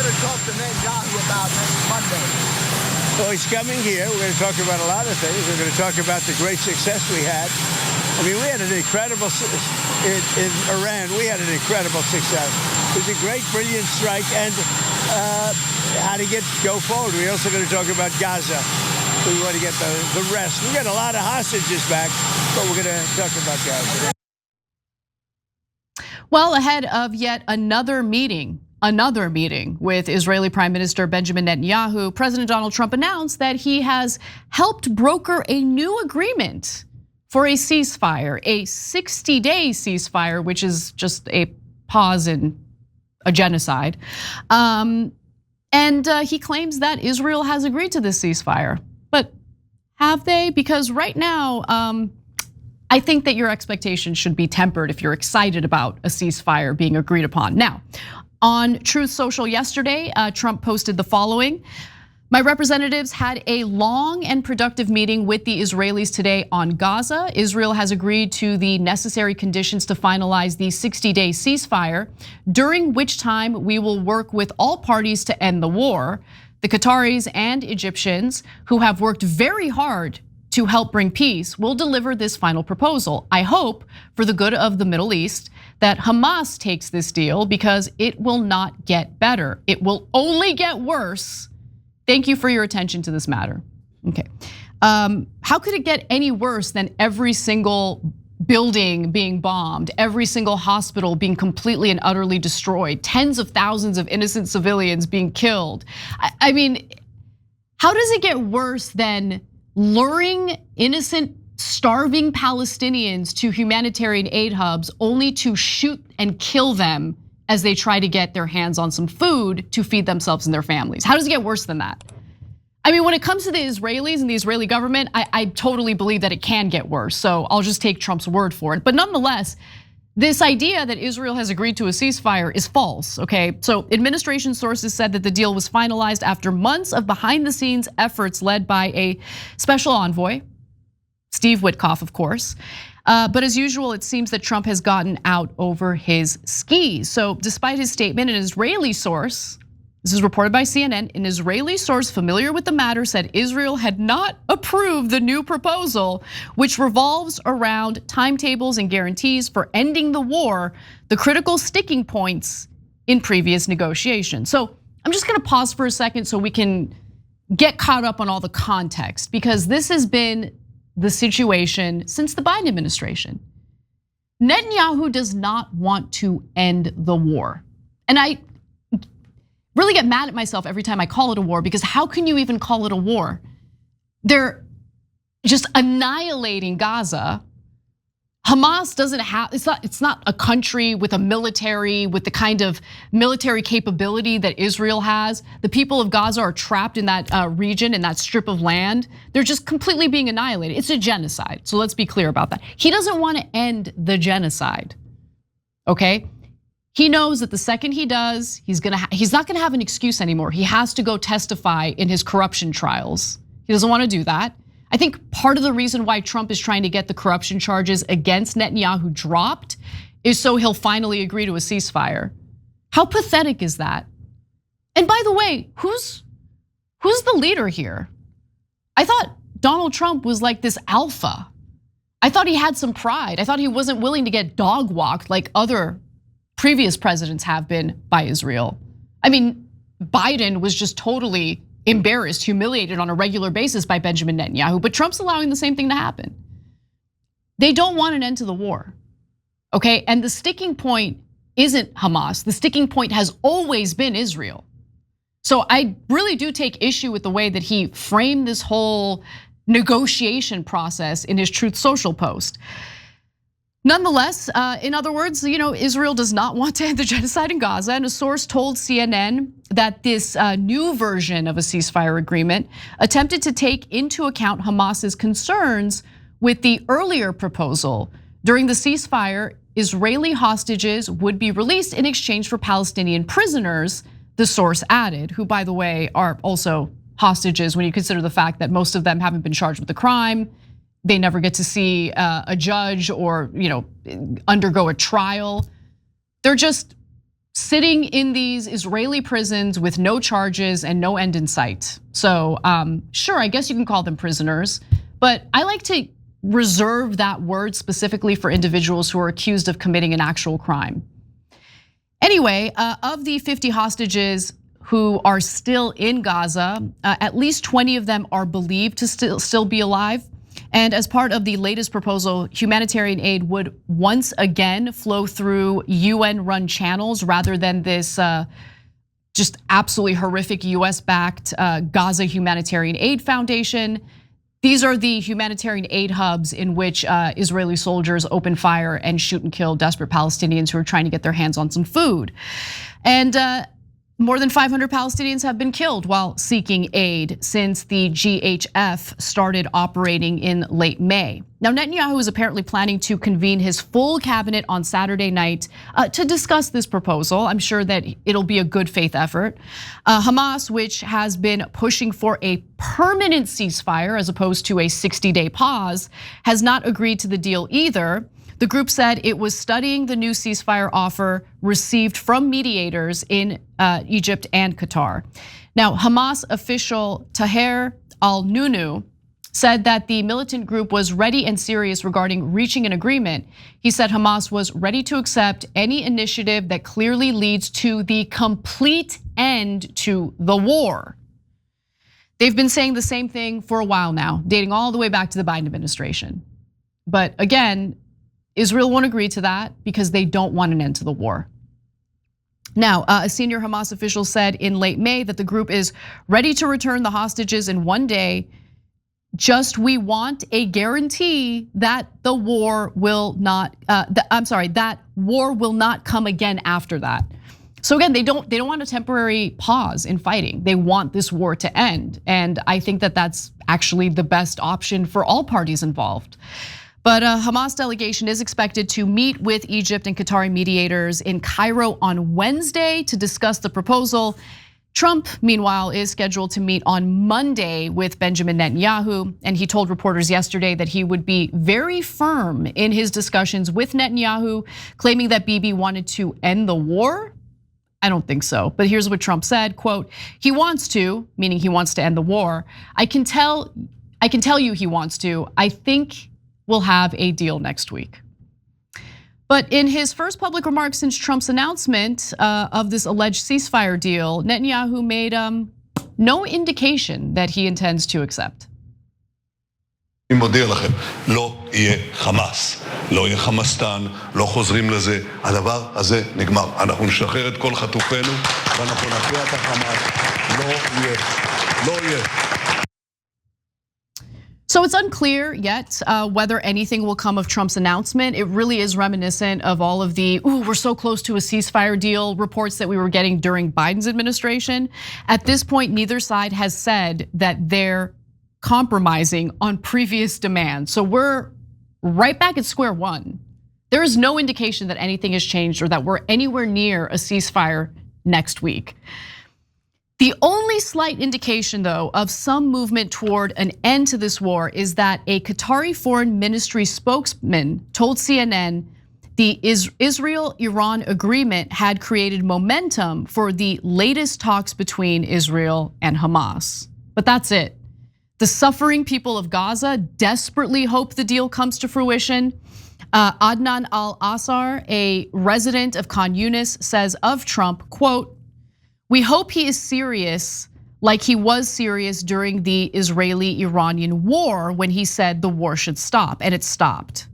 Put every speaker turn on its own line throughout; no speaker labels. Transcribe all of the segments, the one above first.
going to talk to Netanyahu about next Monday?
Well, he's coming here. We're going to talk about a lot of things. We're going to talk about the great success we had. I mean, we had an incredible, in Iran, we had an incredible success. It was a great, brilliant strike, and how to go forward. We're also going to talk about Gaza. We want to get the rest. We got a lot of hostages back, but we're going to talk about Gaza.
Well, ahead of yet another meeting with Israeli Prime Minister Benjamin Netanyahu, President Donald Trump announced that he has helped broker a new agreement for a ceasefire, a 60-day ceasefire, which is just a pause in a genocide. And he claims that Israel has agreed to this ceasefire. But have they? Because right now, I think that your expectations should be tempered if you're excited about a ceasefire being agreed upon. Now, on Truth Social yesterday, Trump posted the following: my representatives had a long and productive meeting with the Israelis today on Gaza. Israel has agreed to the necessary conditions to finalize the 60-day ceasefire, during which time we will work with all parties to end the war. The Qataris and Egyptians, who have worked very hard to help bring peace, will deliver this final proposal. I hope, for the good of the Middle East, that Hamas takes this deal, because it will not get better. It will only get worse. Thank you for your attention to this matter. Okay, how could it get any worse than every single building being bombed, every single hospital being completely and utterly destroyed, tens of thousands of innocent civilians being killed? I mean, how does it get worse than luring innocent, starving Palestinians to humanitarian aid hubs only to shoot and kill them as they try to get their hands on some food to feed themselves and their families? How does it get worse than that? I mean, when it comes to the Israelis and the Israeli government, I totally believe that it can get worse. So I'll just take Trump's word for it. But nonetheless, this idea that Israel has agreed to a ceasefire is false, okay? So administration sources said that the deal was finalized after months of behind the scenes efforts led by a special envoy, Steve Witkoff, of course. But as usual, it seems that Trump has gotten out over his skis. So despite his statement, an Israeli source, this is reported by CNN, an Israeli source familiar with the matter said Israel had not approved the new proposal, which revolves around timetables and guarantees for ending the war, the critical sticking points in previous negotiations. So I'm just gonna pause for a second so we can get caught up on all the context, because this has been the situation since the Biden administration. Netanyahu does not want to end the war. And I really get mad at myself every time I call it a war, because how can you even call it a war? They're just annihilating Gaza. Hamas doesn't have, it's not a country with a military, with the kind of military capability that Israel has. The people of Gaza are trapped in that region, in that strip of land. They're just completely being annihilated. It's a genocide, so let's be clear about that. He doesn't want to end the genocide, okay? He knows that the second he does, he's not gonna have an excuse anymore. He has to go testify in his corruption trials. He doesn't want to do that. I think part of the reason why Trump is trying to get the corruption charges against Netanyahu dropped is so he'll finally agree to a ceasefire. How pathetic is that? And by the way, who's the leader here? I thought Donald Trump was like this alpha. I thought he had some pride. I thought he wasn't willing to get dog walked like other previous presidents have been by Israel. I mean, Biden was just totally embarrassed, humiliated on a regular basis by Benjamin Netanyahu, but Trump's allowing the same thing to happen. They don't want an end to the war, okay? And the sticking point isn't Hamas. The sticking point has always been Israel. So I really do take issue with the way that he framed this whole negotiation process in his Truth Social post. Nonetheless, in other words, Israel does not want to end the genocide in Gaza, and a source told CNN that this new version of a ceasefire agreement attempted to take into account Hamas's concerns with the earlier proposal. During the ceasefire, Israeli hostages would be released in exchange for Palestinian prisoners, the source added, who, by the way, are also hostages when you consider the fact that most of them haven't been charged with a crime. They never get to see a judge or undergo a trial. They're just sitting in these Israeli prisons with no charges and no end in sight. So sure, I guess you can call them prisoners, but I like to reserve that word specifically for individuals who are accused of committing an actual crime. Anyway, of the 50 hostages who are still in Gaza, at least 20 of them are believed to still be alive. And as part of the latest proposal, humanitarian aid would once again flow through UN-run channels rather than this just absolutely horrific US-backed Gaza Humanitarian Aid Foundation. These are the humanitarian aid hubs in which Israeli soldiers open fire and shoot and kill desperate Palestinians who are trying to get their hands on some food. And more than 500 Palestinians have been killed while seeking aid since the GHF started operating in late May. Now, Netanyahu is apparently planning to convene his full cabinet on Saturday night to discuss this proposal. I'm sure that it'll be a good faith effort. Hamas, which has been pushing for a permanent ceasefire as opposed to a 60-day pause, has not agreed to the deal either. The group said it was studying the new ceasefire offer received from mediators in Egypt and Qatar. Now, Hamas official Taher al-Nunu said that the militant group was ready and serious regarding reaching an agreement. He said Hamas was ready to accept any initiative that clearly leads to the complete end to the war. They've been saying the same thing for a while now, dating all the way back to the Biden administration. But again, Israel won't agree to that because they don't want an end to the war. Now, a senior Hamas official said in late May that the group is ready to return the hostages in one day. Just we want a guarantee that the war will not. That war will not come again after that. So again, they don't want a temporary pause in fighting. They want this war to end, and I think that that's actually the best option for all parties involved. But a Hamas delegation is expected to meet with Egypt and Qatari mediators in Cairo on Wednesday to discuss the proposal. Trump, meanwhile, is scheduled to meet on Monday with Benjamin Netanyahu, and he told reporters yesterday that he would be very firm in his discussions with Netanyahu, claiming that Bibi wanted to end the war. I don't think so, but here's what Trump said, quote, he wants to, meaning he wants to end the war. I can tell you he wants to. I think we'll have a deal next week. But in his first public remarks since Trump's announcement of this alleged ceasefire deal, Netanyahu made no indication that he intends to accept.
אני מודיע לכם, לא יהיה חמאס, לא יהיה חמאסטן, לא חוזרים לזה, הדבר הזה נגמר. אנחנו נשחרר את כל חטופינו ואנחנו נכריע את החמאס, לא יהיה.
So it's unclear yet whether anything will come of Trump's announcement. It really is reminiscent of all of the, we're so close to a ceasefire deal reports that we were getting during Biden's administration. At this point, neither side has said that they're compromising on previous demands. So we're right back at square one. There is no indication that anything has changed or that we're anywhere near a ceasefire next week. The only slight indication, though, of some movement toward an end to this war is that a Qatari foreign ministry spokesman told CNN the Israel-Iran agreement had created momentum for the latest talks between Israel and Hamas. But that's it. The suffering people of Gaza desperately hope the deal comes to fruition. Adnan al-Assar, a resident of Khan Yunis, says of Trump, quote, we hope he is serious like he was serious during the Israeli-Iranian war when he said the war should stop, and it stopped.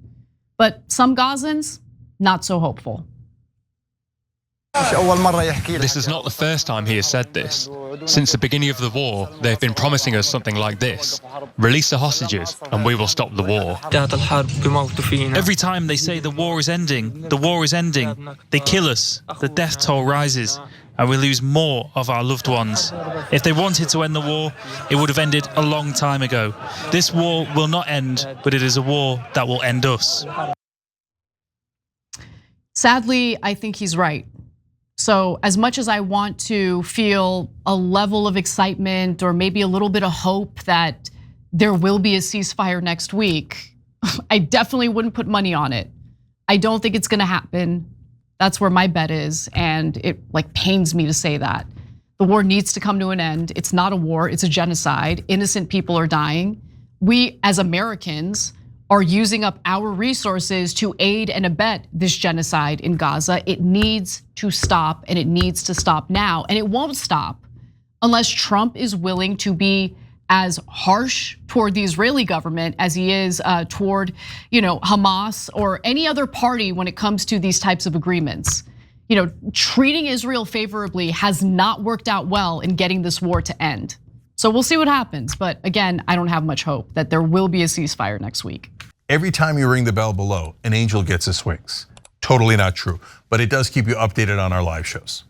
But some Gazans, not so hopeful.
This is not the first time he has said this. Since the beginning of the war, they've been promising us something like this. Release the hostages and we will stop the war. Every time they say the war is ending, they kill us, the death toll rises, and we lose more of our loved ones. If they wanted to end the war, it would have ended a long time ago. This war will not end, but it is a war that will end us.
Sadly, I think he's right. So as much as I want to feel a level of excitement or maybe a little bit of hope that there will be a ceasefire next week, I definitely wouldn't put money on it. I don't think it's gonna happen. That's where my bet is, and it like pains me to say that. The war needs to come to an end. It's not a war, it's a genocide. Innocent people are dying. We as Americans are using up our resources to aid and abet this genocide in Gaza. It needs to stop, and it needs to stop now. And it won't stop unless Trump is willing to be as harsh toward the Israeli government as he is toward, Hamas or any other party when it comes to these types of agreements. Treating Israel favorably has not worked out well in getting this war to end. So we'll see what happens. But again, I don't have much hope that there will be a ceasefire next week.
Every time you ring the bell below, an angel gets his wings. Totally not true, but it does keep you updated on our live shows.